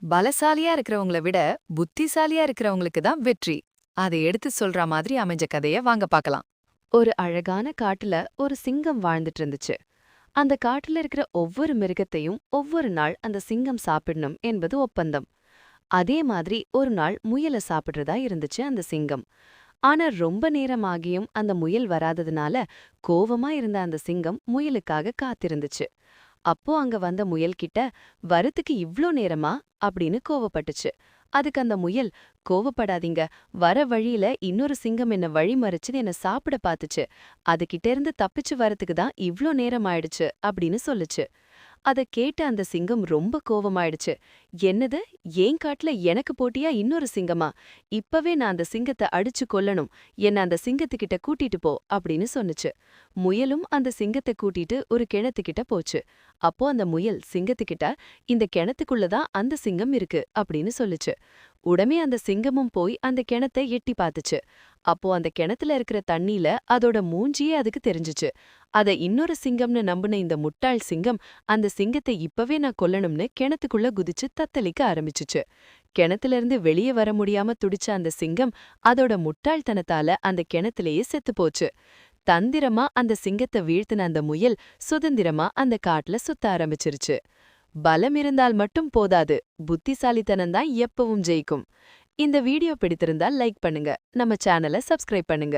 பலசாலியா இருக்கிறவங்கள விட புத்திசாலியா இருக்கிறவங்களுக்கு தான் வெற்றி. அதை எடுத்து சொல்ற மாதிரி அமைஞ்ச கதைய வாங்க பார்க்கலாம். ஒரு அழகான காட்டுல ஒரு சிங்கம் வாழ்ந்துட்டு இருந்துச்சு. அந்த காட்டுல இருக்கிற ஒவ்வொரு மிருகத்தையும் ஒவ்வொரு நாள் அந்த சிங்கம் சாப்பிடணும் என்பது ஒப்பந்தம். அதே மாதிரி ஒரு நாள் முயலை சாப்பிடுறதா இருந்துச்சு அந்த சிங்கம். ஆனா ரொம்ப நேரமாகியும் அந்த முயல் வராததுனால கோவமா இருந்த அந்த சிங்கம் முயலுக்காக காத்திருந்துச்சு. அப்போ அங்க வந்த முயல் கிட்ட வரத்துக்கு இவ்ளோ நேரமா அப்படின்னு கோவப்பட்டுச்சு. அதுக்கு அந்த முயல், கோவப்படாதீங்க, வர வழியில இன்னொரு சிங்கம் என்ன வழி மறிச்சு என்ன சாப்பிட பாத்துச்சு. அதுகிட்ட இருந்து தப்பிச்சு வரதுக்கு தான் இவ்ளோ நேரம் ஆயிடுச்சு அப்படின்னு சொல்லுச்சு. அத கேட்ட அந்த சிங்கம் ரொம்ப கோவமாயிடுச்சு. என்னது, ஏன் காட்டுல எனக்கு போட்டியா இன்னொரு சிங்கமா? இப்பவே நான் அந்த சிங்கத்தை அடிச்சு கொல்லணும். என்ன அந்த சிங்கத்துக்கிட்ட கூட்டிட்டு போ அப்படின்னு சொன்னுச்சு. முயலும் அந்த சிங்கத்தை கூட்டிட்டு ஒரு கிணத்துக்கிட்ட போச்சு. அப்போ அந்த முயல் சிங்கத்துக்கிட்ட, இந்த கிணத்துக்குள்ளதான் அந்த சிங்கம் இருக்கு அப்படின்னு சொல்லுச்சு. உடனே அந்த சிங்கமும் போய் அந்த கிணத்தை எட்டி பாத்துச்சு. அப்போ அந்த கிணத்துல இருக்கிற தண்ணியில அதோட மூஞ்சியே அதுக்கு தெரிஞ்சுச்சு. அத இன்னொரு சிங்கம்னு நம்புன இந்த முட்டாள் சிங்கம் அந்த சிங்கத்தை இப்பவே நான் கொல்லணும்னு கிணத்துக்குள்ள குதிச்சு தத்தளிக்க ஆரம்பிச்சுச்சு. கிணத்துல இருந்து வெளியே வர முடியாம துடிச்ச அந்த சிங்கம் அதோட முட்டாள்தனத்தால அந்த கிணத்திலேயே செத்து போச்சு. தந்திரமா அந்த சிங்கத்தை வீழ்த்தின அந்த முயல் சுதந்திரமா அந்த காட்டுல சுத்த ஆரம்பிச்சிருச்சு. பலம் இருந்தால் மட்டும் போதாது, புத்திசாலித்தனம் தான் எப்பவும் ஜெயிக்கும். இந்த வீடியோ பிடித்திருந்தால் லைக் பண்ணுங்க, நம்ம சேனலை சப்ஸ்கிரைப் பண்ணுங்க.